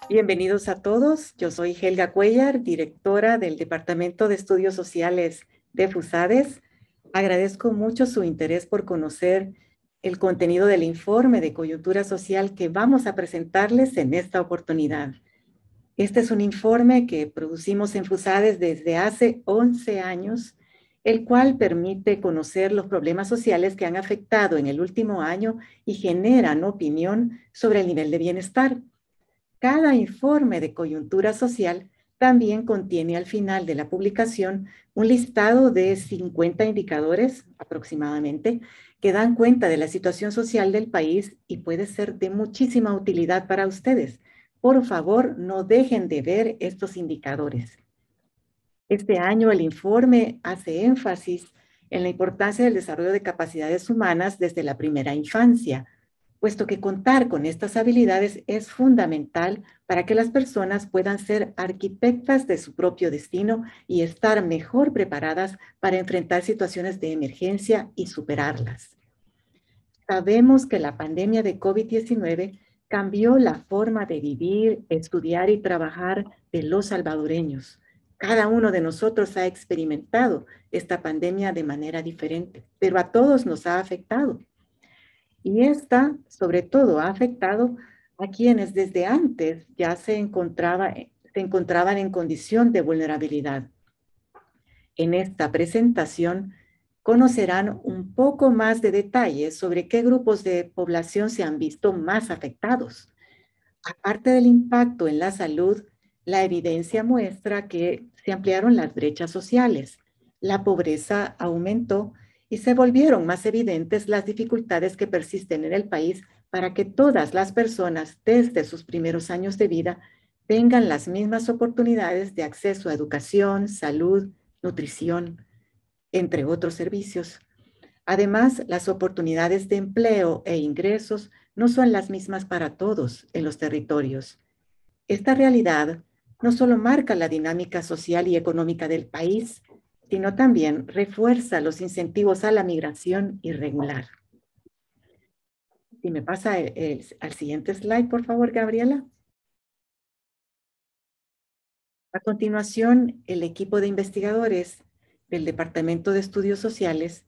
Bienvenidos a todos. Yo soy Helga Cuellar, directora del Departamento de Estudios Sociales de FUSADES. Agradezco mucho su interés por conocer el contenido del informe de coyuntura social que vamos a presentarles en esta oportunidad. Este es un informe que producimos en FUSADES desde hace 11 años, el cual permite conocer los problemas sociales que han afectado en el último año y generan opinión sobre el nivel de bienestar. Cada informe de coyuntura social también contiene al final de la publicación un listado de 50 indicadores aproximadamente que dan cuenta de la situación social del país y puede ser de muchísima utilidad para ustedes. Por favor, no dejen de ver estos indicadores. Este año el informe hace énfasis en la importancia del desarrollo de capacidades humanas desde la primera infancia, puesto que contar con estas habilidades es fundamental para que las personas puedan ser arquitectas de su propio destino y estar mejor preparadas para enfrentar situaciones de emergencia y superarlas. Sabemos que la pandemia de COVID-19 cambió la forma de vivir, estudiar y trabajar de los salvadoreños. Cada uno de nosotros ha experimentado esta pandemia de manera diferente, pero a todos nos ha afectado. Y esta, sobre todo, ha afectado a quienes desde antes ya se encontraban en condición de vulnerabilidad. En esta presentación conocerán un poco más de detalles sobre qué grupos de población se han visto más afectados. Aparte del impacto en la salud, la evidencia muestra que se ampliaron las brechas sociales, la pobreza aumentó y se volvieron más evidentes las dificultades que persisten en el país para que todas las personas desde sus primeros años de vida tengan las mismas oportunidades de acceso a educación, salud, nutrición, entre otros servicios. Además, las oportunidades de empleo e ingresos no son las mismas para todos en los territorios. Esta realidad no solo marca la dinámica social y económica del país, sino también refuerza los incentivos a la migración irregular. Si me pasa al siguiente slide, por favor, Gabriela. A continuación, el equipo de investigadores del Departamento de Estudios Sociales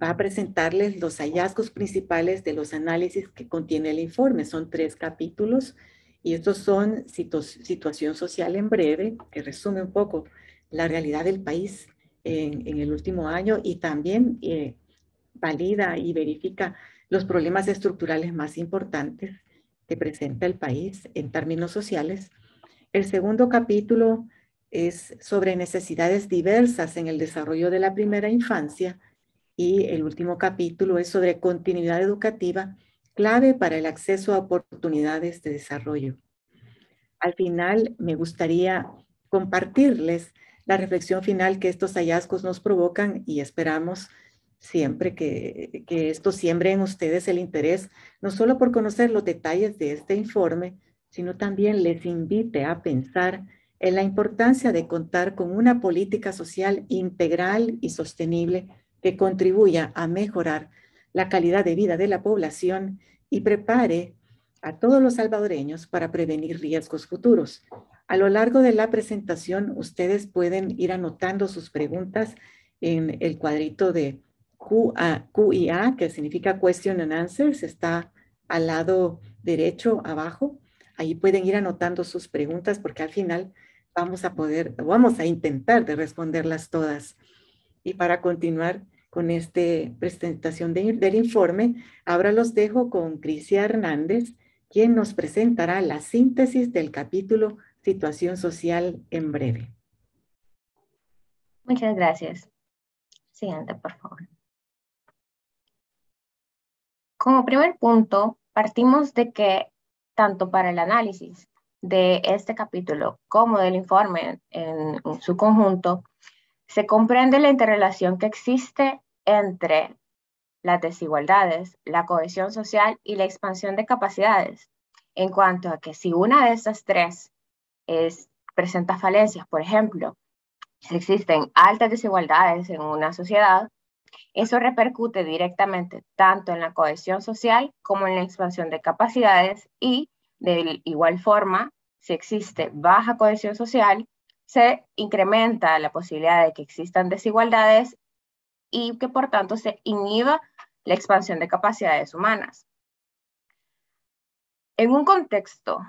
va a presentarles los hallazgos principales de los análisis que contiene el informe. Son 3 capítulos y estos son situación social en breve, que resume un poco la realidad del país en el último año y también valida y verifica los problemas estructurales más importantes que presenta el país en términos sociales. El segundo capítulo es sobre necesidades diversas en el desarrollo de la primera infancia y el último capítulo es sobre continuidad educativa, clave para el acceso a oportunidades de desarrollo. Al final, me gustaría compartirles la reflexión final que estos hallazgos nos provocan y esperamos siempre que esto siembre en ustedes el interés, no solo por conocer los detalles de este informe, sino también les invite a pensar en la importancia de contar con una política social integral y sostenible que contribuya a mejorar la calidad de vida de la población y prepare a todos los salvadoreños para prevenir riesgos futuros. A lo largo de la presentación, ustedes pueden ir anotando sus preguntas en el cuadrito de QIA, que significa Question and Answers, está al lado derecho abajo. Ahí pueden ir anotando sus preguntas porque al final vamos a intentar de responderlas todas. Y para continuar con esta presentación del informe, ahora los dejo con Crisia Hernández, quien nos presentará la síntesis del capítulo Situación Social en breve. Muchas gracias. Siguiente, por favor. Como primer punto, partimos de que tanto para el análisis de este capítulo como del informe en su conjunto, se comprende la interrelación que existe entre las desigualdades, la cohesión social y la expansión de capacidades, en cuanto a que si una de estas tres presenta falencias, por ejemplo, si existen altas desigualdades en una sociedad, eso repercute directamente tanto en la cohesión social como en la expansión de capacidades y de igual forma si existe baja cohesión social, se incrementa la posibilidad de que existan desigualdades y que por tanto se inhiba la expansión de capacidades humanas. En un contexto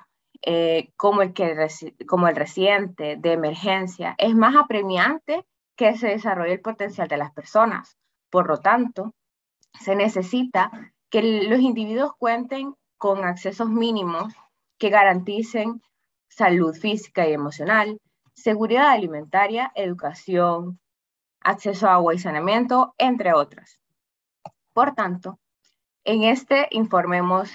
como el reciente de emergencia, es más apremiante que se desarrolle el potencial de las personas. Por lo tanto, se necesita que los individuos cuenten con accesos mínimos que garanticen salud física y emocional, seguridad alimentaria, educación, acceso a agua y saneamiento, entre otras. Por tanto, en este informe hemos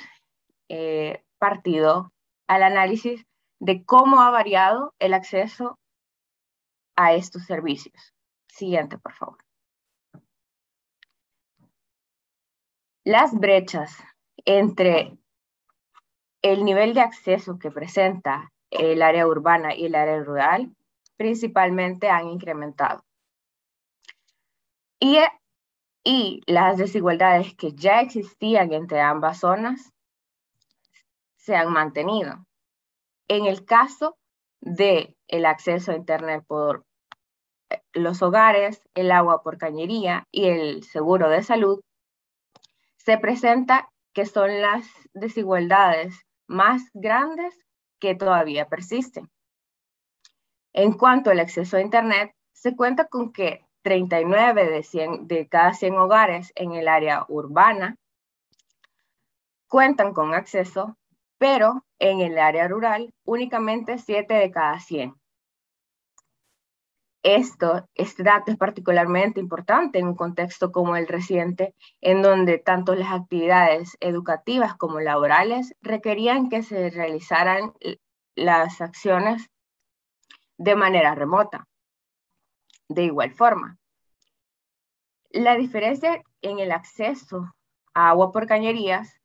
partido al análisis de cómo ha variado el acceso a estos servicios. Siguiente, por favor. Las brechas entre el nivel de acceso que presenta el área urbana y el área rural principalmente han incrementado. Y las desigualdades que ya existían entre ambas zonas se han mantenido. En el caso del acceso a Internet por los hogares, el agua por cañería y el seguro de salud, se presenta que son las desigualdades más grandes que todavía persisten. En cuanto al acceso a Internet, se cuenta con que 39 de cada 100 hogares en el área urbana cuentan con acceso, pero en el área rural únicamente 7 de cada 100. Este dato es particularmente importante en un contexto como el reciente, en donde tanto las actividades educativas como laborales requerían que se realizaran las acciones de manera remota. De igual forma, la diferencia en el acceso a agua por cañerías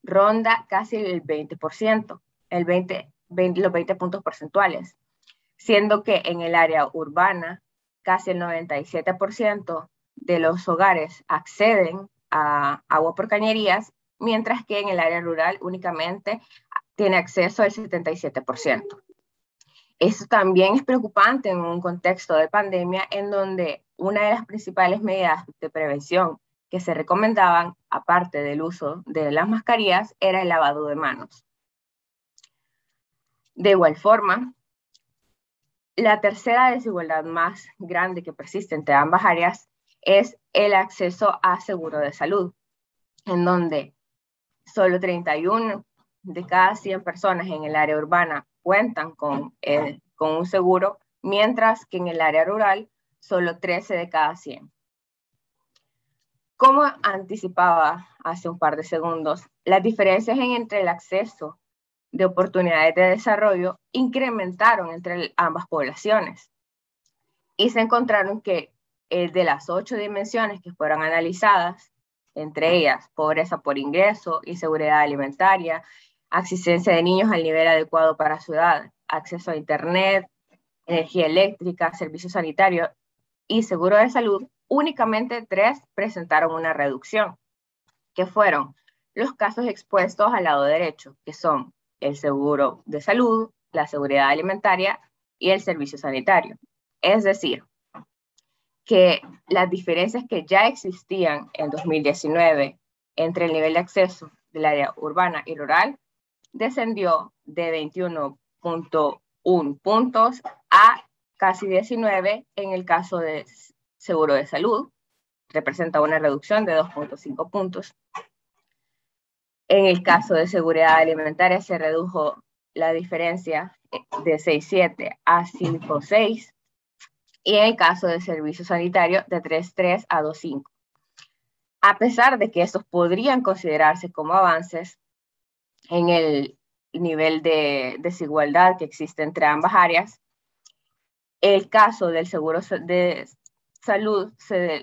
ronda casi el 20%, los 20 puntos porcentuales, siendo que en el área urbana casi el 97% de los hogares acceden a agua por cañerías, mientras que en el área rural únicamente tiene acceso al 77%. Esto también es preocupante en un contexto de pandemia en donde una de las principales medidas de prevención que se recomendaban, aparte del uso de las mascarillas, era el lavado de manos. De igual forma, la tercera desigualdad más grande que persiste entre ambas áreas es el acceso a seguro de salud, en donde solo 31 de cada 100 personas en el área urbana cuentan con un seguro, mientras que en el área rural solo 13 de cada 100. Como anticipaba hace un par de segundos, las diferencias entre el acceso de oportunidades de desarrollo incrementaron entre ambas poblaciones y se encontraron que de las 8 dimensiones que fueron analizadas, entre ellas pobreza por ingreso, inseguridad alimentaria, asistencia de niños al nivel adecuado para su edad, acceso a Internet, energía eléctrica, servicios sanitarios y seguro de salud, únicamente 3 presentaron una reducción, que fueron los casos expuestos al lado derecho, que son el seguro de salud, la seguridad alimentaria y el servicio sanitario. Es decir, que las diferencias que ya existían en 2019 entre el nivel de acceso del área urbana y rural descendió de 21.1 puntos a casi 19 en el caso de seguro de salud, representa una reducción de 2.5 puntos. En el caso de seguridad alimentaria se redujo la diferencia de 6.7 a 5.6 y en el caso de servicio sanitario de 3.3 a 2.5. A pesar de que estos podrían considerarse como avances en el nivel de desigualdad que existe entre ambas áreas, el caso del seguro de salud,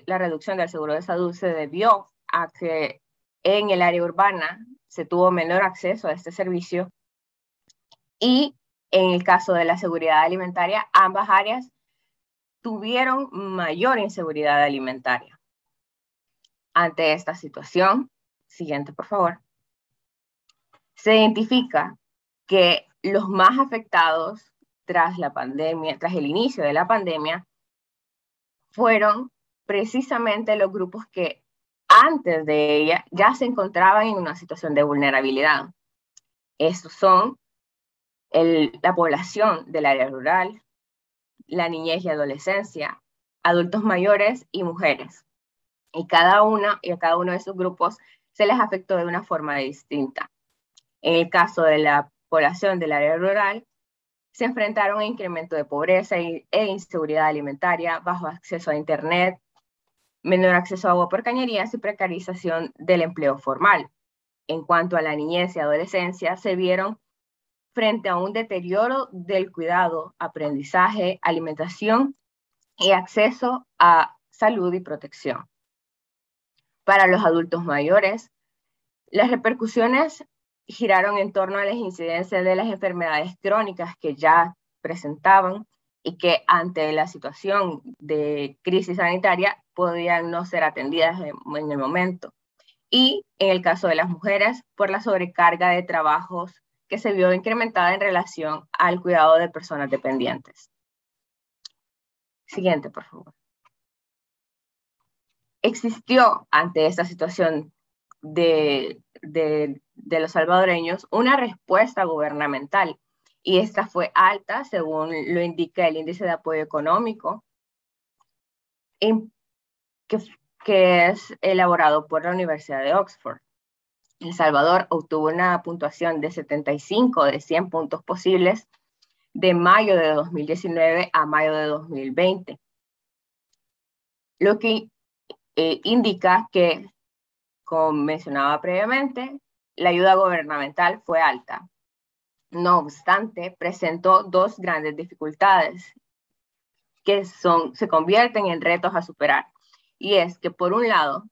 la reducción del seguro de salud se debió a que en el área urbana se tuvo menor acceso a este servicio y en el caso de la seguridad alimentaria, ambas áreas tuvieron mayor inseguridad alimentaria. Ante esta situación, siguiente por favor, se identifica que los más afectados tras la pandemia, tras el inicio de la pandemia, fueron precisamente los grupos que antes de ella ya se encontraban en una situación de vulnerabilidad. Estos son la población del área rural, la niñez y adolescencia, adultos mayores y mujeres. Y a cada uno de esos grupos se les afectó de una forma distinta. En el caso de la población del área rural, se enfrentaron a incremento de pobreza e inseguridad alimentaria, bajo acceso a Internet, menor acceso a agua por cañerías y precarización del empleo formal. En cuanto a la niñez y adolescencia, se vieron frente a un deterioro del cuidado, aprendizaje, alimentación y acceso a salud y protección. Para los adultos mayores, las repercusiones giraron en torno a las incidencias de las enfermedades crónicas que ya presentaban y que ante la situación de crisis sanitaria podían no ser atendidas en el momento. Y en el caso de las mujeres, por la sobrecarga de trabajos que se vio incrementada en relación al cuidado de personas dependientes. Siguiente, por favor. Existió ante esta situación de los salvadoreños una respuesta gubernamental, y esta fue alta, según lo indica el índice de apoyo económico, que es elaborado por la Universidad de Oxford. El Salvador obtuvo una puntuación de 75 de 100 puntos posibles de mayo de 2019 a mayo de 2020, lo que indica que, como mencionaba previamente, la ayuda gubernamental fue alta. No obstante, presentó dos grandes dificultades que se convierten en retos a superar. Y es que, por un lado,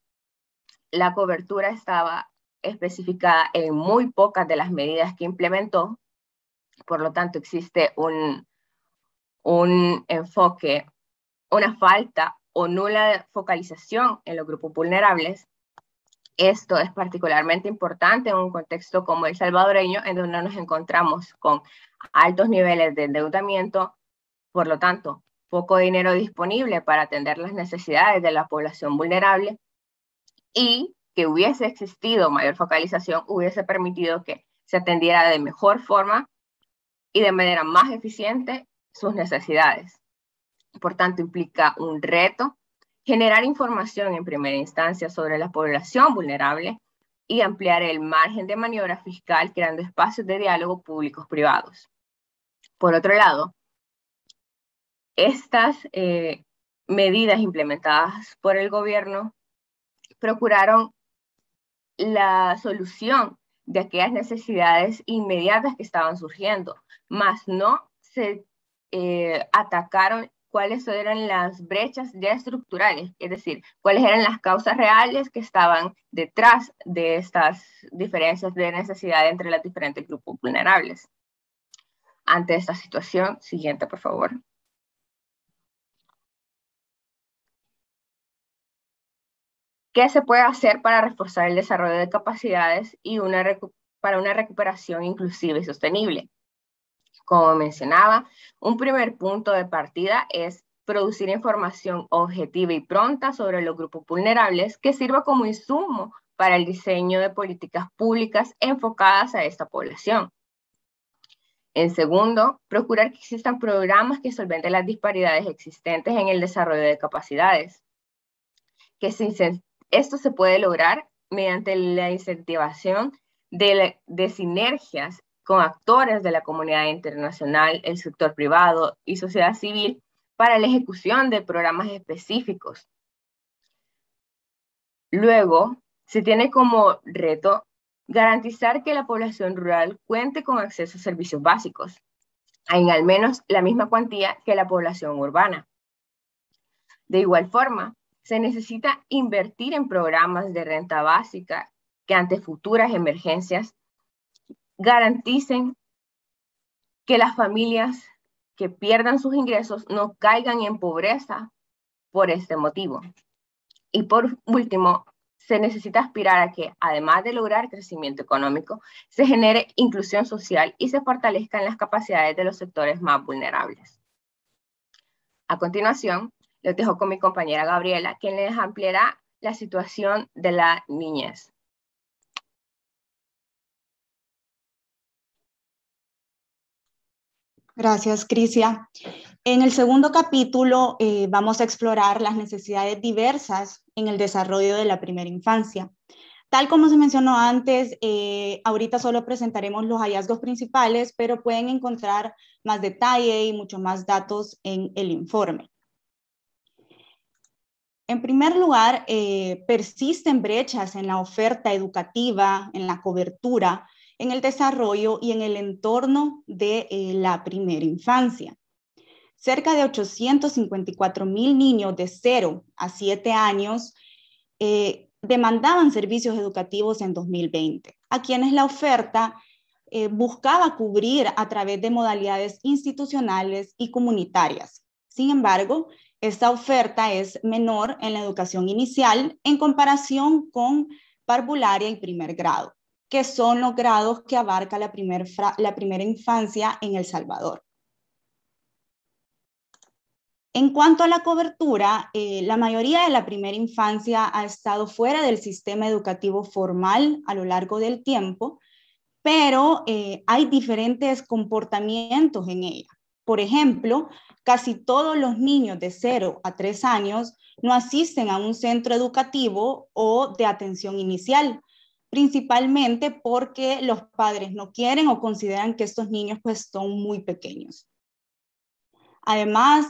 la cobertura estaba especificada en muy pocas de las medidas que implementó. Por lo tanto, existe un enfoque, una falta o nula focalización en los grupos vulnerables. Esto es particularmente importante en un contexto como el salvadoreño, en donde nos encontramos con altos niveles de endeudamiento, por lo tanto, poco dinero disponible para atender las necesidades de la población vulnerable, y que hubiese existido mayor focalización hubiese permitido que se atendiera de mejor forma y de manera más eficiente sus necesidades. Por tanto, implica un reto generar información en primera instancia sobre la población vulnerable y ampliar el margen de maniobra fiscal, creando espacios de diálogo públicos privados. Por otro lado, estas medidas implementadas por el gobierno procuraron la solución de aquellas necesidades inmediatas que estaban surgiendo, mas no se atacaron cuáles eran las brechas ya estructurales, es decir, cuáles eran las causas reales que estaban detrás de estas diferencias de necesidad entre los diferentes grupos vulnerables. Ante esta situación, siguiente, por favor. ¿Qué se puede hacer para reforzar el desarrollo de capacidades y para una recuperación inclusiva y sostenible? Como mencionaba, un primer punto de partida es producir información objetiva y pronta sobre los grupos vulnerables que sirva como insumo para el diseño de políticas públicas enfocadas a esta población. En segundo, procurar que existan programas que solventen las disparidades existentes en el desarrollo de capacidades. Esto se puede lograr mediante la incentivación de sinergias con actores de la comunidad internacional, el sector privado y sociedad civil para la ejecución de programas específicos. Luego, se tiene como reto garantizar que la población rural cuente con acceso a servicios básicos, en al menos la misma cuantía que la población urbana. De igual forma, se necesita invertir en programas de renta básica que ante futuras emergencias garanticen que las familias que pierdan sus ingresos no caigan en pobreza por este motivo. Y por último, se necesita aspirar a que, además de lograr crecimiento económico, se genere inclusión social y se fortalezcan las capacidades de los sectores más vulnerables. A continuación, les dejo con mi compañera Gabriela, quien les ampliará la situación de la niñez. Gracias, Crisia. En el segundo capítulo vamos a explorar las necesidades diversas en el desarrollo de la primera infancia. Tal como se mencionó antes, ahorita solo presentaremos los hallazgos principales, pero pueden encontrar más detalle y mucho más datos en el informe. En primer lugar, persisten brechas en la oferta educativa, en la cobertura, en el desarrollo y en el entorno de la primera infancia. Cerca de 854,000 niños de 0 a 7 años demandaban servicios educativos en 2020, a quienes la oferta buscaba cubrir a través de modalidades institucionales y comunitarias. Sin embargo, esta oferta es menor en la educación inicial en comparación con parvularia y primer grado, que son los grados que abarca la primera infancia en El Salvador. En cuanto a la cobertura, la mayoría de la primera infancia ha estado fuera del sistema educativo formal a lo largo del tiempo, pero hay diferentes comportamientos en ella. Por ejemplo, casi todos los niños de 0 a 3 años no asisten a un centro educativo o de atención inicial, principalmente porque los padres no quieren o consideran que estos niños pues son muy pequeños. Además,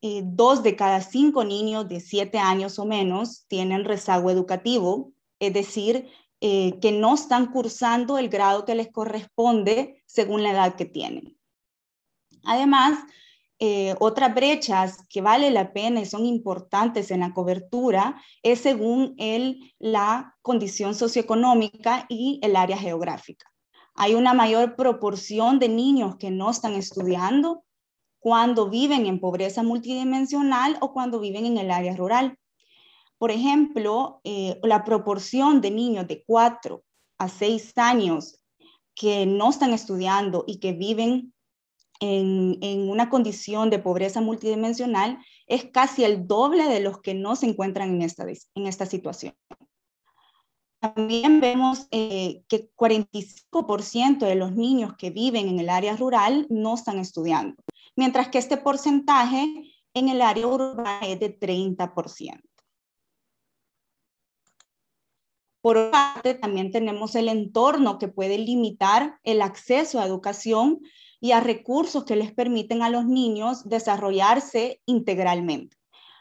2 de cada 5 niños de 7 años o menos tienen rezago educativo, es decir, que no están cursando el grado que les corresponde según la edad que tienen. Además, otras brechas que vale la pena y son importantes en la cobertura es según la condición socioeconómica y el área geográfica. Hay una mayor proporción de niños que no están estudiando cuando viven en pobreza multidimensional o cuando viven en el área rural. Por ejemplo, la proporción de niños de 4 a 6 años que no están estudiando y que viven en una condición de pobreza multidimensional es casi el doble de los que no se encuentran en esta situación. También vemos que 45% de los niños que viven en el área rural no están estudiando, mientras que este porcentaje en el área urbana es de 30%. Por otra parte, también tenemos el entorno que puede limitar el acceso a educación y a recursos que les permiten a los niños desarrollarse integralmente.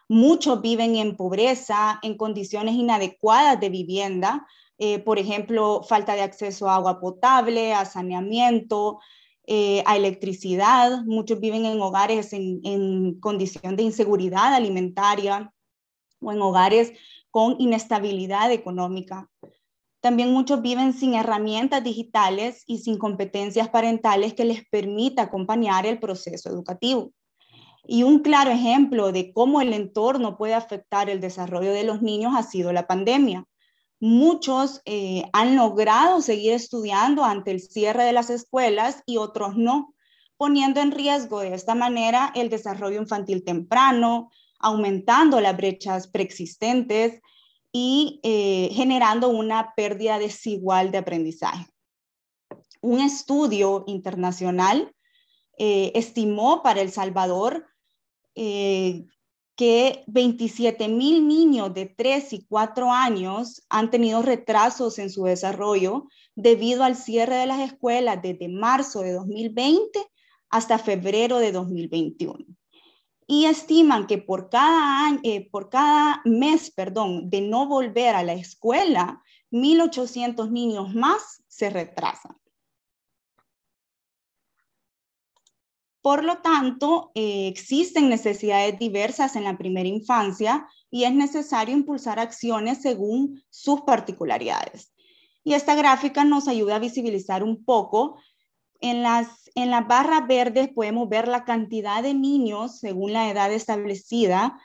Muchos viven en pobreza, en condiciones inadecuadas de vivienda, por ejemplo, falta de acceso a agua potable, a saneamiento, a electricidad. Muchos viven en hogares en condición de inseguridad alimentaria o en hogares con inestabilidad económica. También muchos viven sin herramientas digitales y sin competencias parentales que les permita acompañar el proceso educativo. Y un claro ejemplo de cómo el entorno puede afectar el desarrollo de los niños ha sido la pandemia. Muchos han logrado seguir estudiando ante el cierre de las escuelas y otros no, poniendo en riesgo de esta manera el desarrollo infantil temprano, aumentando las brechas preexistentes y generando una pérdida desigual de aprendizaje. Un estudio internacional estimó para El Salvador que 27,000 niños de 3 y 4 años han tenido retrasos en su desarrollo debido al cierre de las escuelas desde marzo de 2020 hasta febrero de 2021. Y estiman que por cada mes de no volver a la escuela, 1,800 niños más se retrasan. Por lo tanto, existen necesidades diversas en la primera infancia y es necesario impulsar acciones según sus particularidades. Y esta gráfica nos ayuda a visibilizar un poco. En las barras verdes podemos ver la cantidad de niños según la edad establecida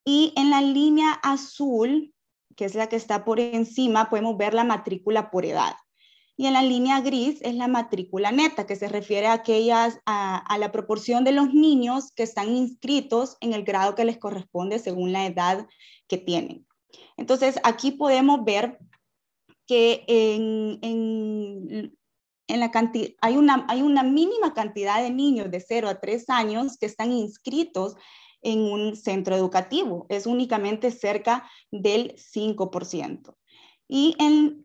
y en la línea azul que es la que está por encima, podemos ver la matrícula por edad. Y en la línea gris es la matrícula neta, que se refiere a la proporción de los niños que están inscritos en el grado que les corresponde según la edad que tienen. Entonces, aquí podemos ver que hay una mínima cantidad de niños de 0 a 3 años que están inscritos en un centro educativo. Es únicamente cerca del 5%. Y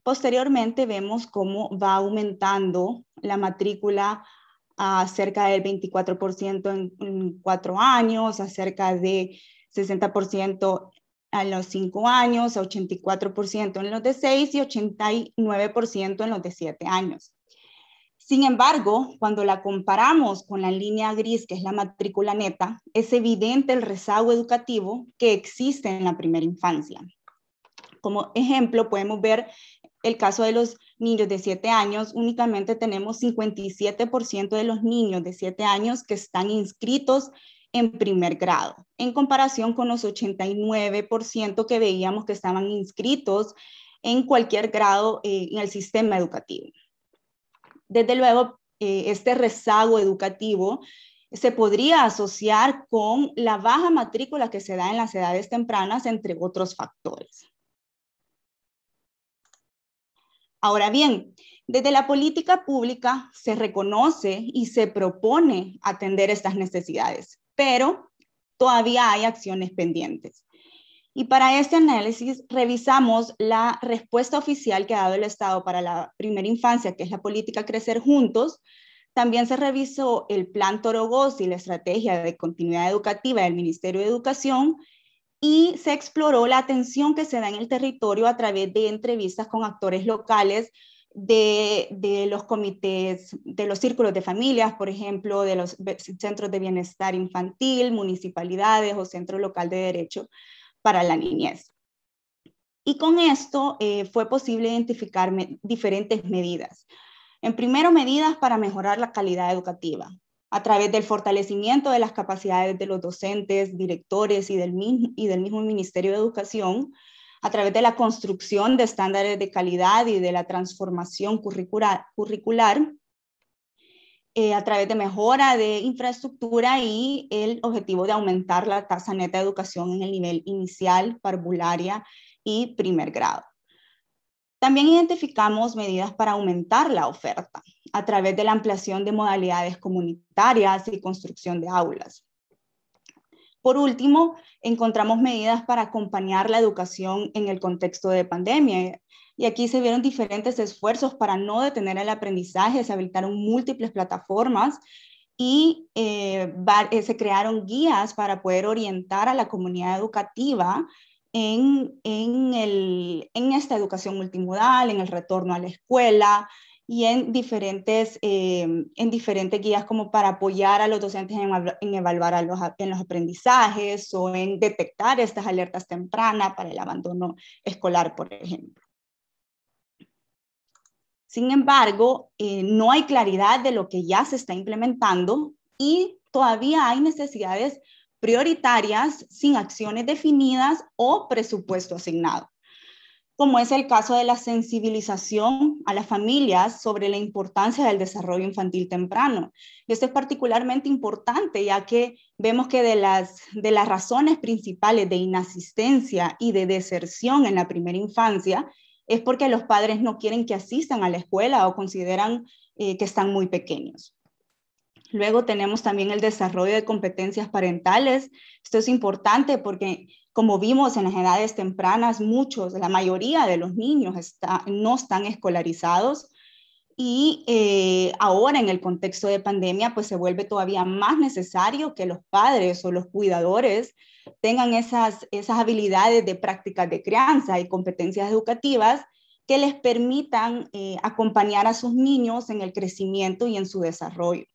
posteriormente vemos cómo va aumentando la matrícula a cerca del 24% en 4 años, a cerca de 60% a los 5 años, a 84% en los de 6 y 89% en los de 7 años. Sin embargo, cuando la comparamos con la línea gris, que es la matrícula neta, es evidente el rezago educativo que existe en la primera infancia. Como ejemplo, podemos ver el caso de los niños de 7 años. Únicamente tenemos 57% de los niños de 7 años que están inscritos en primer grado, en comparación con los 89% que veíamos que estaban inscritos en cualquier grado en el sistema educativo. Desde luego, este rezago educativo se podría asociar con la baja matrícula que se da en las edades tempranas, entre otros factores. Ahora bien, desde la política pública se reconoce y se propone atender estas necesidades, pero todavía hay acciones pendientes. Y para este análisis revisamos la respuesta oficial que ha dado el Estado para la primera infancia, que es la política Crecer Juntos. También se revisó el Plan Toro-Gozzi y la estrategia de continuidad educativa del Ministerio de Educación, y se exploró la atención que se da en el territorio a través de entrevistas con actores locales de los comités, de los círculos de familias, por ejemplo, de los centros de bienestar infantil, municipalidades o centro local de derecho para la niñez. Y con esto fue posible identificar diferentes medidas. En primero, medidas para mejorar la calidad educativa, a través del fortalecimiento de las capacidades de los docentes, directores y del mismo Ministerio de Educación, a través de la construcción de estándares de calidad y de la transformación curricular, a través de mejora de infraestructura y el objetivo de aumentar la tasa neta de educación en el nivel inicial, parvularia y primer grado. También identificamos medidas para aumentar la oferta a través de la ampliación de modalidades comunitarias y construcción de aulas. Por último, encontramos medidas para acompañar la educación en el contexto de pandemia. Y aquí se vieron diferentes esfuerzos para no detener el aprendizaje, se habilitaron múltiples plataformas y se crearon guías para poder orientar a la comunidad educativa en esta educación multimodal, en el retorno a la escuela y en diferentes guías como para apoyar a los docentes en evaluar en los aprendizajes o en detectar estas alertas tempranas para el abandono escolar, por ejemplo. Sin embargo, no hay claridad de lo que ya se está implementando y todavía hay necesidades prioritarias sin acciones definidas o presupuesto asignado, como es el caso de la sensibilización a las familias sobre la importancia del desarrollo infantil temprano. Y esto es particularmente importante, ya que vemos que de las razones principales de inasistencia y de deserción en la primera infancia es porque los padres no quieren que asistan a la escuela o consideran que están muy pequeños. Luego tenemos también el desarrollo de competencias parentales. Esto es importante porque, como vimos en las edades tempranas, la mayoría de los niños no están escolarizados y ahora en el contexto de pandemia pues se vuelve todavía más necesario que los padres o los cuidadores tengan esas habilidades de prácticas de crianza y competencias educativas que les permitan acompañar a sus niños en el crecimiento y en su desarrollo.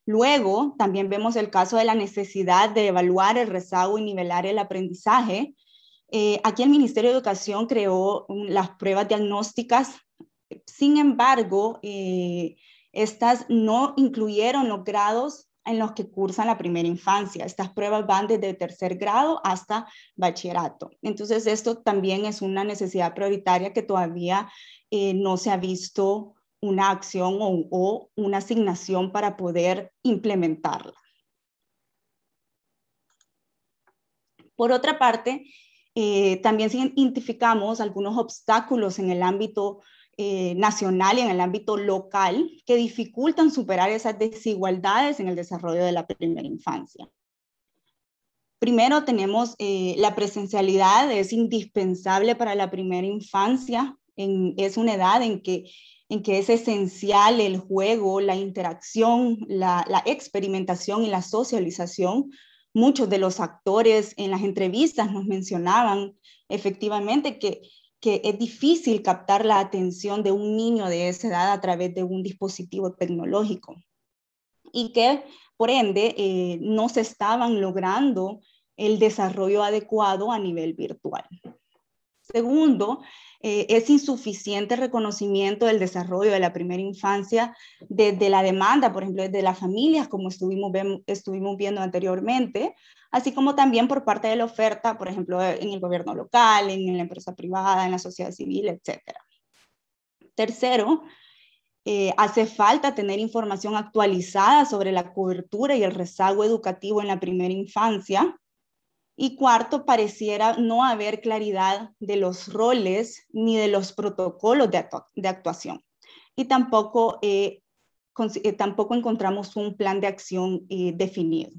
Luego, también vemos el caso de la necesidad de evaluar el rezago y nivelar el aprendizaje. Aquí el Ministerio de Educación creó las pruebas diagnósticas. Sin embargo, estas no incluyeron los grados en los que cursan la primera infancia. Estas pruebas van desde tercer grado hasta bachillerato. Entonces, esto también es una necesidad prioritaria que todavía no se ha visto una acción o una asignación para poder implementarla. Por otra parte, también identificamos algunos obstáculos en el ámbito nacional y en el ámbito local que dificultan superar esas desigualdades en el desarrollo de la primera infancia. Primero tenemos la presencialidad, es indispensable para la primera infancia, es una edad en que es esencial el juego, la interacción, la experimentación y la socialización. Muchos de los actores en las entrevistas nos mencionaban efectivamente que es difícil captar la atención de un niño de esa edad a través de un dispositivo tecnológico y que, por ende, no se estaban logrando el desarrollo adecuado a nivel virtual. Segundo, es insuficiente el reconocimiento del desarrollo de la primera infancia desde la demanda, por ejemplo, desde las familias, como estuvimos viendo anteriormente, así como también por parte de la oferta, por ejemplo, en el gobierno local, en la empresa privada, en la sociedad civil, etc. Tercero, hace falta tener información actualizada sobre la cobertura y el rezago educativo en la primera infancia. Y cuarto, pareciera no haber claridad de los roles ni de los protocolos de actuación. Y tampoco encontramos un plan de acción definido.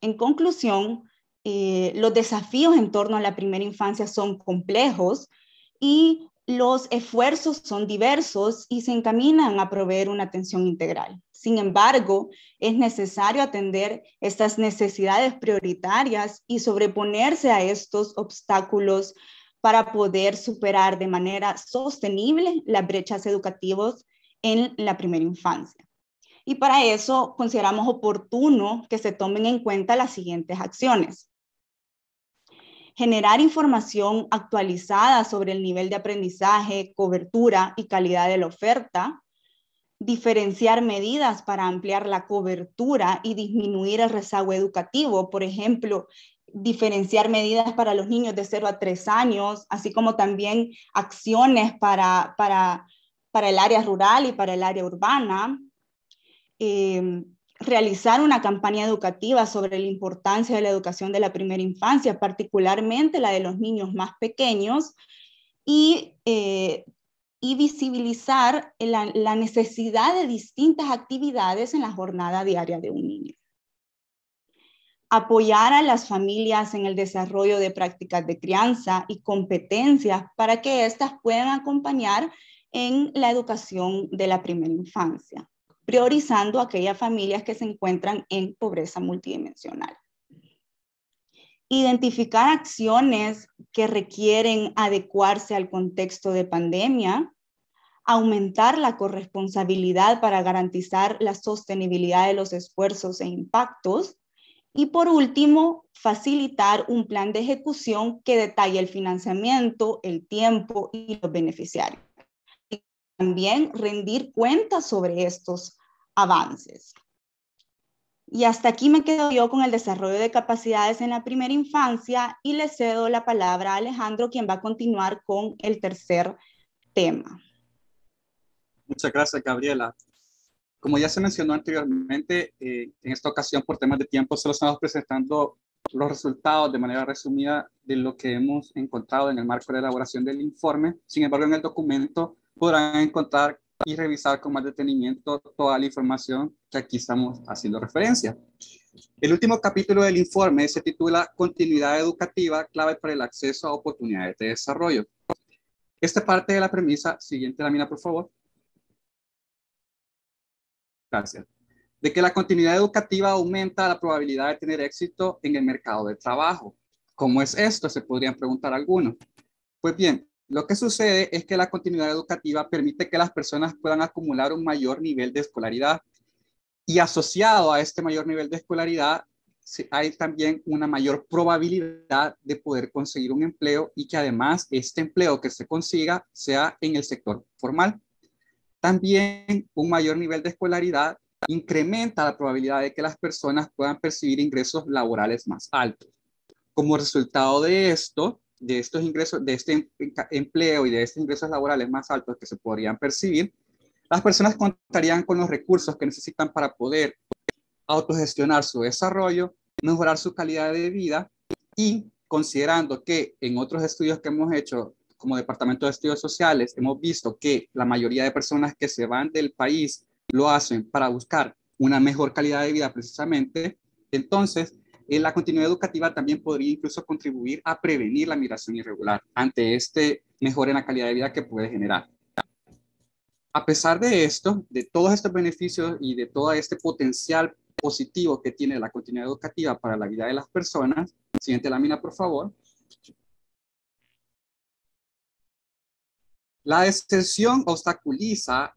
En conclusión, los desafíos en torno a la primera infancia son complejos y los esfuerzos son diversos y se encaminan a proveer una atención integral. Sin embargo, es necesario atender estas necesidades prioritarias y sobreponerse a estos obstáculos para poder superar de manera sostenible las brechas educativas en la primera infancia. Y para eso consideramos oportuno que se tomen en cuenta las siguientes acciones. Generar información actualizada sobre el nivel de aprendizaje, cobertura y calidad de la oferta. Diferenciar medidas para ampliar la cobertura y disminuir el rezago educativo. Por ejemplo, diferenciar medidas para los niños de 0 a 3 años, así como también acciones para el área rural y para el área urbana. Realizar una campaña educativa sobre la importancia de la educación de la primera infancia, particularmente la de los niños más pequeños, y visibilizar la necesidad de distintas actividades en la jornada diaria de un niño. Apoyar a las familias en el desarrollo de prácticas de crianza y competencias para que éstas puedan acompañar en la educación de la primera infancia, priorizando aquellas familias que se encuentran en pobreza multidimensional. Identificar acciones que requieren adecuarse al contexto de pandemia, aumentar la corresponsabilidad para garantizar la sostenibilidad de los esfuerzos e impactos, y por último, facilitar un plan de ejecución que detalle el financiamiento, el tiempo y los beneficiarios. También rendir cuentas sobre estos avances. Y hasta aquí me quedo yo con el desarrollo de capacidades en la primera infancia y le cedo la palabra a Alejandro, quien va a continuar con el tercer tema. Muchas gracias, Gabriela. Como ya se mencionó anteriormente, en esta ocasión por temas de tiempo solo estamos presentando los resultados de manera resumida de lo que hemos encontrado en el marco de elaboración del informe. Sin embargo, en el documento podrán encontrar y revisar con más detenimiento toda la información que aquí estamos haciendo referencia. El último capítulo del informe se titula Continuidad educativa, clave para el acceso a oportunidades de desarrollo. Esta parte de la premisa, siguiente lámina por favor. Gracias. De que la continuidad educativa aumenta la probabilidad de tener éxito en el mercado de trabajo. ¿Cómo es esto? Se podrían preguntar algunos. Pues bien, lo que sucede es que la continuidad educativa permite que las personas puedan acumular un mayor nivel de escolaridad y asociado a este mayor nivel de escolaridad hay también una mayor probabilidad de poder conseguir un empleo y que además este empleo que se consiga sea en el sector formal. También un mayor nivel de escolaridad incrementa la probabilidad de que las personas puedan percibir ingresos laborales más altos. Como resultado de esto, de estos ingresos, de este empleo y de estos ingresos laborales más altos que se podrían percibir, las personas contarían con los recursos que necesitan para poder autogestionar su desarrollo, mejorar su calidad de vida y considerando que en otros estudios que hemos hecho como Departamento de Estudios Sociales, hemos visto que la mayoría de personas que se van del país lo hacen para buscar una mejor calidad de vida precisamente, entonces la continuidad educativa también podría incluso contribuir a prevenir la migración irregular ante este mejora en la calidad de vida que puede generar. A pesar de esto, de todos estos beneficios y de todo este potencial positivo que tiene la continuidad educativa para la vida de las personas, siguiente lámina por favor, la deserción obstaculiza,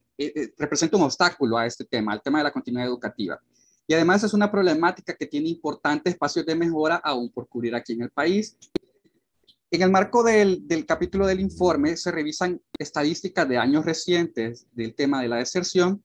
representa un obstáculo a este tema, al tema de la continuidad educativa. Y además es una problemática que tiene importantes espacios de mejora aún por cubrir aquí en el país. En el marco del capítulo del informe se revisan estadísticas de años recientes del tema de la deserción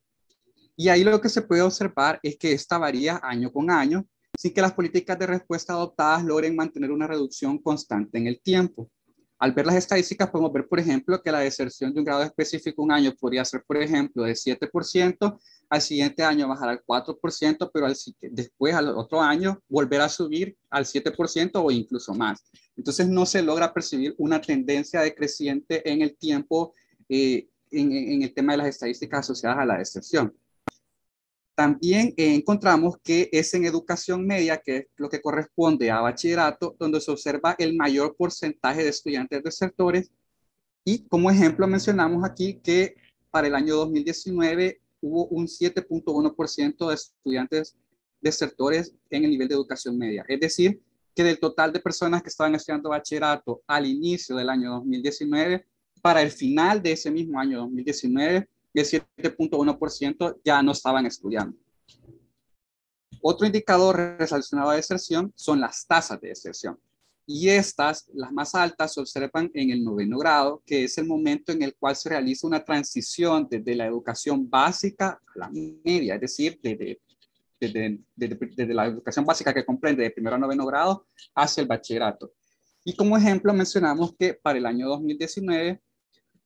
y ahí lo que se puede observar es que esta varía año con año sin que las políticas de respuesta adoptadas logren mantener una reducción constante en el tiempo. Al ver las estadísticas podemos ver, por ejemplo, que la deserción de un grado específico un año podría ser, por ejemplo, de 7%, al siguiente año bajar al 4%, pero después al otro año volver a subir al 7% o incluso más. Entonces no se logra percibir una tendencia decreciente en el tiempo en el tema de las estadísticas asociadas a la deserción. También encontramos que es en educación media, que es lo que corresponde a bachillerato, donde se observa el mayor porcentaje de estudiantes desertores. Y como ejemplo mencionamos aquí que para el año 2019 hubo un 7.1% de estudiantes desertores en el nivel de educación media. Es decir, que del total de personas que estaban estudiando bachillerato al inicio del año 2019, para el final de ese mismo año 2019, el 7.1% ya no estaban estudiando. Otro indicador relacionado a deserción son las tasas de deserción. Y estas, las más altas, se observan en el 9º grado, que es el momento en el cual se realiza una transición desde la educación básica a la media, es decir, desde la educación básica que comprende de 1º a 9º grado hacia el bachillerato. Y como ejemplo mencionamos que para el año 2019,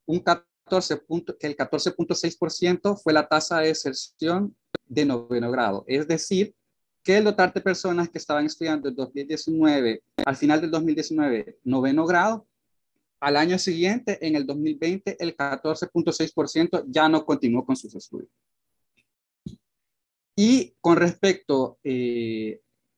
que el 14.6% fue la tasa de deserción de 9º grado. Es decir, que el total de personas que estaban estudiando en 2019, al final del 2019, 9º grado, al año siguiente, en el 2020, el 14.6% ya no continuó con sus estudios. Y con respecto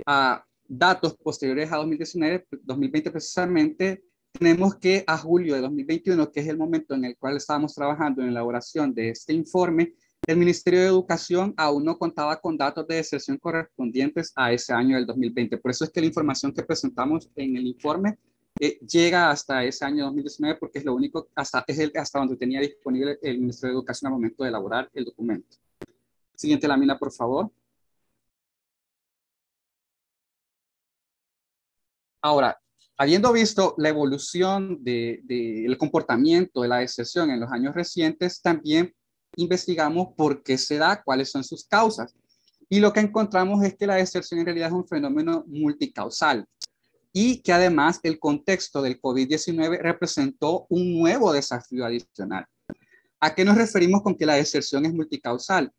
a datos posteriores a 2020 precisamente, tenemos que a julio de 2021, que es el momento en el cual estábamos trabajando en la elaboración de este informe, el Ministerio de Educación aún no contaba con datos de deserción correspondientes a ese año del 2020. Por eso es que la información que presentamos en el informe llega hasta ese año 2019, porque es lo único, hasta donde tenía disponible el Ministerio de Educación al momento de elaborar el documento. Siguiente lámina, por favor. Ahora, habiendo visto la evolución del comportamiento de la deserción en los años recientes, también investigamos por qué se da, cuáles son sus causas. Y lo que encontramos es que la deserción en realidad es un fenómeno multicausal y que además el contexto del COVID-19 representó un nuevo desafío adicional. ¿A qué nos referimos con que la deserción es multicausal?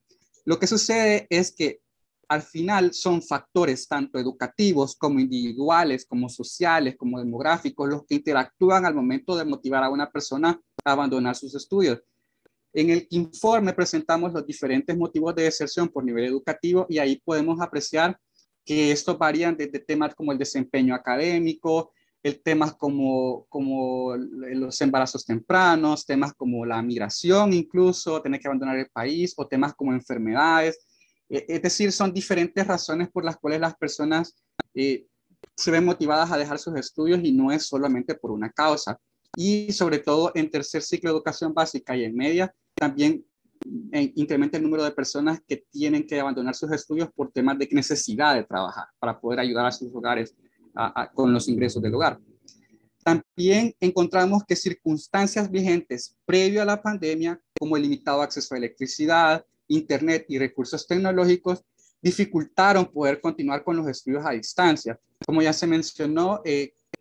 Lo que sucede es que al final son factores tanto educativos como individuales, como sociales, como demográficos, los que interactúan al momento de motivar a una persona a abandonar sus estudios. En el informe presentamos los diferentes motivos de deserción por nivel educativo y ahí podemos apreciar que estos varían desde temas como el desempeño académico, temas como los embarazos tempranos, temas como la migración incluso, tener que abandonar el país, o temas como enfermedades. Es decir, son diferentes razones por las cuales las personas se ven motivadas a dejar sus estudios y no es solamente por una causa. Y sobre todo en tercer ciclo de educación básica y en media, también incrementa el número de personas que tienen que abandonar sus estudios por temas de necesidad de trabajar para poder ayudar a sus hogares con los ingresos del hogar. También encontramos que circunstancias vigentes previo a la pandemia como el limitado acceso a electricidad, internet y recursos tecnológicos, dificultaron poder continuar con los estudios a distancia. Como ya se mencionó,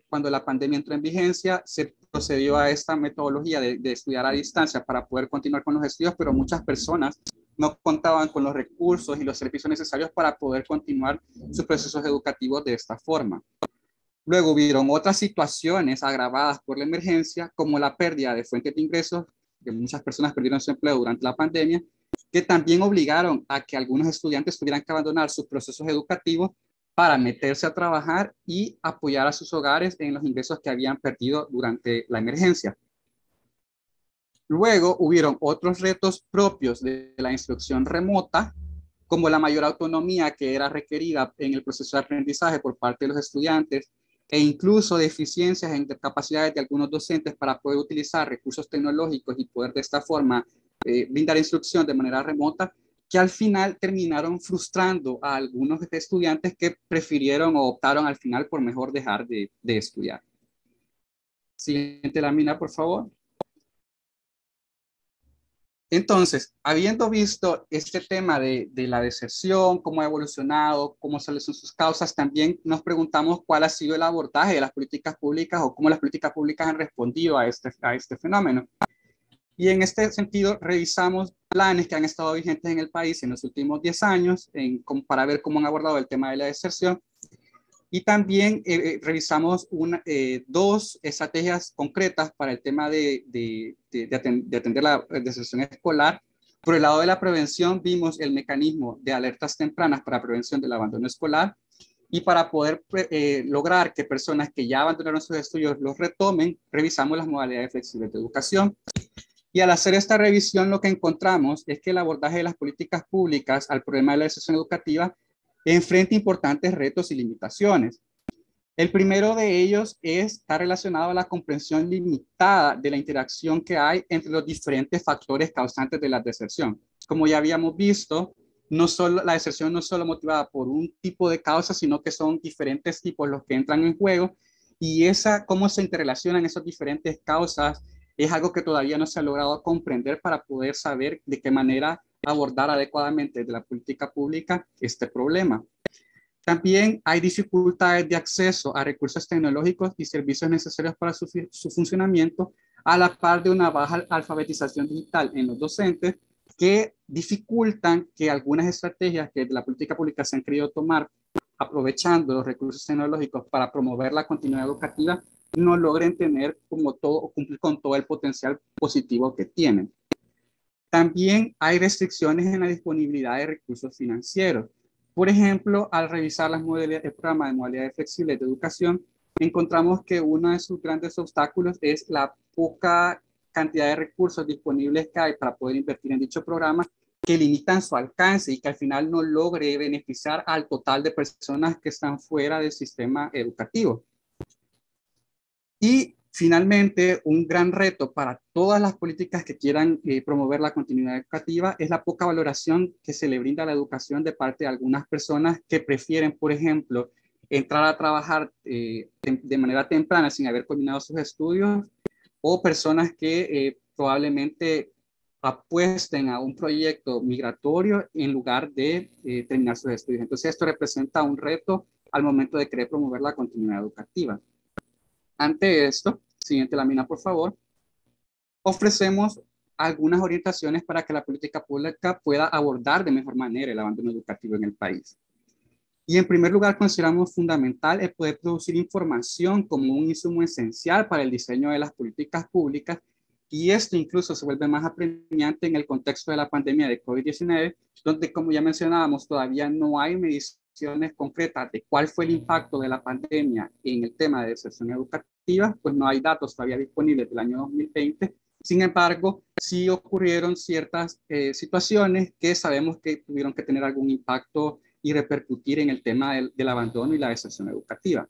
cuando la pandemia entró en vigencia, se procedió a esta metodología de estudiar a distancia para poder continuar con los estudios, pero muchas personas no contaban con los recursos y los servicios necesarios para poder continuar sus procesos educativos de esta forma. Luego hubieron otras situaciones agravadas por la emergencia, como la pérdida de fuentes de ingresos, que muchas personas perdieron su empleo durante la pandemia, que también obligaron a que algunos estudiantes tuvieran que abandonar sus procesos educativos para meterse a trabajar y apoyar a sus hogares en los ingresos que habían perdido durante la emergencia. Luego hubieron otros retos propios de la instrucción remota, como la mayor autonomía que era requerida en el proceso de aprendizaje por parte de los estudiantes, e incluso deficiencias en capacidades de algunos docentes para poder utilizar recursos tecnológicos y poder de esta forma brindar instrucción de manera remota, que al final terminaron frustrando a algunos estudiantes que prefirieron o optaron al final por mejor dejar de estudiar. Siguiente lámina, por favor. Entonces, habiendo visto este tema de la deserción, cómo ha evolucionado, cómo son sus causas, también nos preguntamos cuál ha sido el abordaje de las políticas públicas o cómo las políticas públicas han respondido a este fenómeno. Y en este sentido, revisamos planes que han estado vigentes en el país en los últimos 10 años para ver cómo han abordado el tema de la deserción. Y también revisamos dos estrategias concretas para el tema de atender la deserción escolar. Por el lado de la prevención, vimos el mecanismo de alertas tempranas para prevención del abandono escolar. Y para poder lograr que personas que ya abandonaron sus estudios los retomen, revisamos las modalidades flexibles de educación. Y al hacer esta revisión, lo que encontramos es que el abordaje de las políticas públicas al problema de la deserción educativa enfrenta importantes retos y limitaciones. El primero de ellos está relacionado a la comprensión limitada de la interacción que hay entre los diferentes factores causantes de la deserción. Como ya habíamos visto, la deserción no es solo motivada por un tipo de causa, sino que son diferentes tipos los que entran en juego, y cómo se interrelacionan esas diferentes causas es algo que todavía no se ha logrado comprender para poder saber de qué manera abordar adecuadamente desde la política pública este problema. También hay dificultades de acceso a recursos tecnológicos y servicios necesarios para su funcionamiento, a la par de una baja alfabetización digital en los docentes, que dificultan que algunas estrategias que de la política pública se han querido tomar aprovechando los recursos tecnológicos para promover la continuidad educativa no logren tener cumplir con todo el potencial positivo que tienen. También hay restricciones en la disponibilidad de recursos financieros. Por ejemplo, al revisar el programa de modalidades flexibles de educación, encontramos que uno de sus grandes obstáculos es la poca cantidad de recursos disponibles que hay para poder invertir en dicho programa, que limitan su alcance y que al final no logre beneficiar al total de personas que están fuera del sistema educativo. Y finalmente, un gran reto para todas las políticas que quieran promover la continuidad educativa es la poca valoración que se le brinda a la educación de parte de algunas personas que prefieren, por ejemplo, entrar a trabajar de manera temprana sin haber culminado sus estudios, o personas que probablemente apuesten a un proyecto migratorio en lugar de terminar sus estudios. Entonces, esto representa un reto al momento de querer promover la continuidad educativa. Ante esto, siguiente lámina, por favor, ofrecemos algunas orientaciones para que la política pública pueda abordar de mejor manera el abandono educativo en el país. Y en primer lugar, consideramos fundamental el poder producir información como un insumo esencial para el diseño de las políticas públicas, y esto incluso se vuelve más apremiante en el contexto de la pandemia de COVID-19, donde, como ya mencionábamos, todavía no hay mediciones concretas de cuál fue el impacto de la pandemia en el tema de deserción educativa, pues no hay datos todavía disponibles del año 2020. Sin embargo, sí ocurrieron ciertas situaciones que sabemos que tuvieron que tener algún impacto y repercutir en el tema del abandono y la deserción educativa.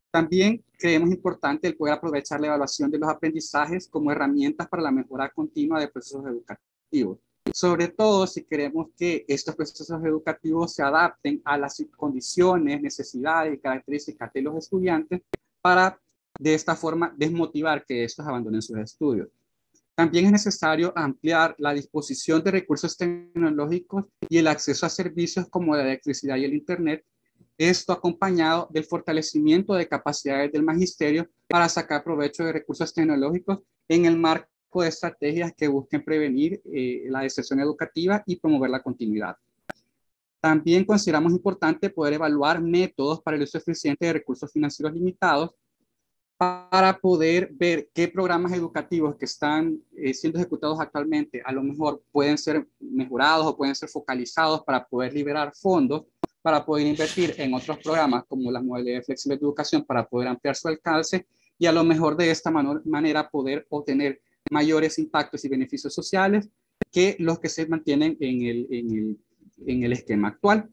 También creemos importante el poder aprovechar la evaluación de los aprendizajes como herramientas para la mejora continua de procesos educativos. Sobre todo si queremos que estos procesos educativos se adapten a las condiciones, necesidades y características de los estudiantes para de esta forma desmotivar que estos abandonen sus estudios. También es necesario ampliar la disposición de recursos tecnológicos y el acceso a servicios como la electricidad y el Internet, esto acompañado del fortalecimiento de capacidades del magisterio para sacar provecho de recursos tecnológicos en el marco de estrategias que busquen prevenir la deserción educativa y promover la continuidad. También consideramos importante poder evaluar métodos para el uso eficiente de recursos financieros limitados para poder ver qué programas educativos que están siendo ejecutados actualmente a lo mejor pueden ser mejorados o pueden ser focalizados para poder liberar fondos para poder invertir en otros programas como las modalidades flexibles de educación para poder ampliar su alcance y a lo mejor de esta manera poder obtener mayores impactos y beneficios sociales que los que se mantienen en el esquema actual.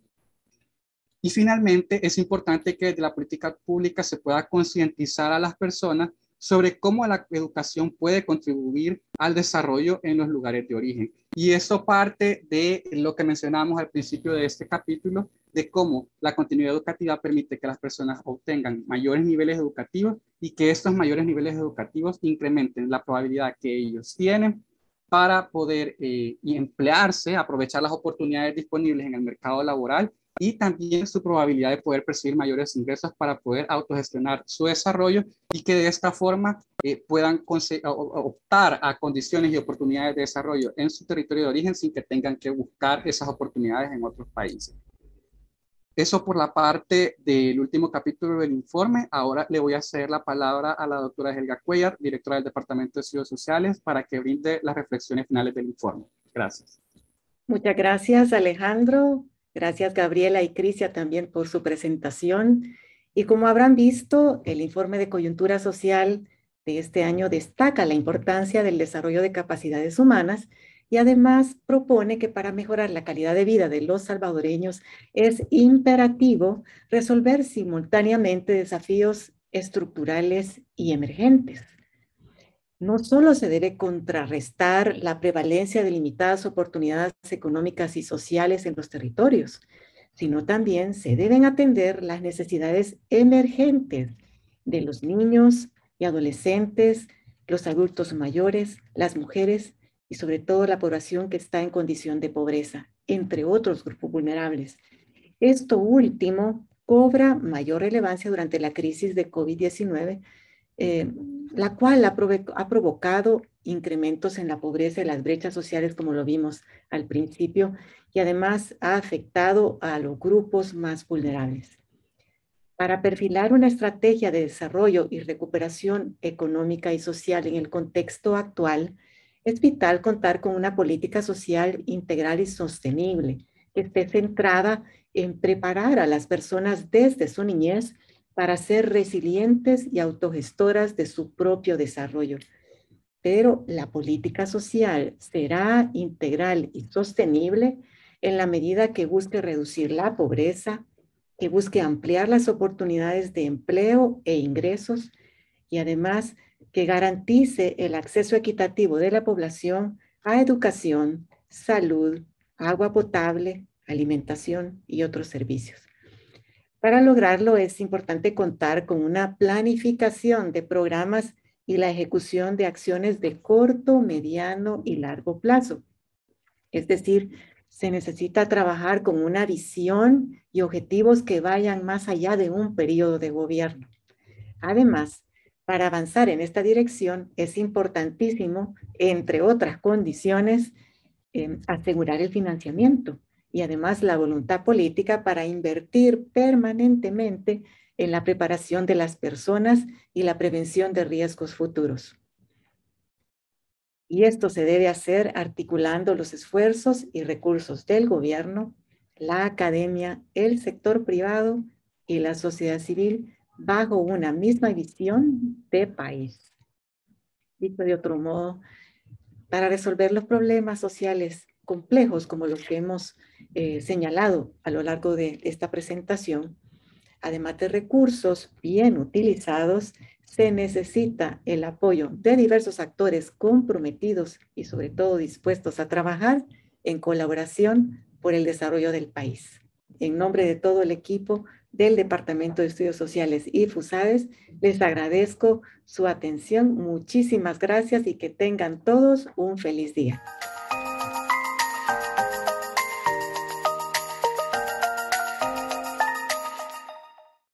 Y finalmente, es importante que desde la política pública se pueda concientizar a las personas sobre cómo la educación puede contribuir al desarrollo en los lugares de origen. Y eso parte de lo que mencionamos al principio de este capítulo, de cómo la continuidad educativa permite que las personas obtengan mayores niveles educativos y que estos mayores niveles educativos incrementen la probabilidad que ellos tienen para poder emplearse, aprovechar las oportunidades disponibles en el mercado laboral y también su probabilidad de poder percibir mayores ingresos para poder autogestionar su desarrollo y que de esta forma puedan optar a condiciones y oportunidades de desarrollo en su territorio de origen sin que tengan que buscar esas oportunidades en otros países. Eso por la parte del último capítulo del informe. Ahora le voy a ceder la palabra a la doctora Helga Cuellar, directora del Departamento de Estudios Sociales, para que brinde las reflexiones finales del informe. Gracias. Muchas gracias, Alejandro. Gracias, Gabriela y Crisia, también por su presentación. Y como habrán visto, el informe de coyuntura social de este año destaca la importancia del desarrollo de capacidades humanas y además propone que para mejorar la calidad de vida de los salvadoreños es imperativo resolver simultáneamente desafíos estructurales y emergentes. No solo se debe contrarrestar la prevalencia de limitadas oportunidades económicas y sociales en los territorios, sino también se deben atender las necesidades emergentes de los niños y adolescentes, los adultos mayores, las mujeres y sobre todo la población que está en condición de pobreza, entre otros grupos vulnerables. Esto último cobra mayor relevancia durante la crisis de COVID-19, la cual ha provocado incrementos en la pobreza y las brechas sociales, como lo vimos al principio, y además ha afectado a los grupos más vulnerables. Para perfilar una estrategia de desarrollo y recuperación económica y social en el contexto actual, es vital contar con una política social integral y sostenible que esté centrada en preparar a las personas desde su niñez para ser resilientes y autogestoras de su propio desarrollo. Pero la política social será integral y sostenible en la medida que busque reducir la pobreza, que busque ampliar las oportunidades de empleo e ingresos y además que garantice el acceso equitativo de la población a educación, salud, agua potable, alimentación y otros servicios. Para lograrlo es importante contar con una planificación de programas y la ejecución de acciones de corto, mediano y largo plazo. Es decir, se necesita trabajar con una visión y objetivos que vayan más allá de un periodo de gobierno. Además, para avanzar en esta dirección es importantísimo, entre otras condiciones, asegurar el financiamiento y además la voluntad política para invertir permanentemente en la preparación de las personas y la prevención de riesgos futuros. Y esto se debe hacer articulando los esfuerzos y recursos del gobierno, la academia, el sector privado y la sociedad civil bajo una misma visión de país. Dicho de otro modo, para resolver los problemas sociales complejos como los que hemos señalado a lo largo de esta presentación, además de recursos bien utilizados, se necesita el apoyo de diversos actores comprometidos y sobre todo dispuestos a trabajar en colaboración por el desarrollo del país. En nombre de todo el equipo, del Departamento de Estudios Sociales y FUSADES, les agradezco su atención. Muchísimas gracias y que tengan todos un feliz día.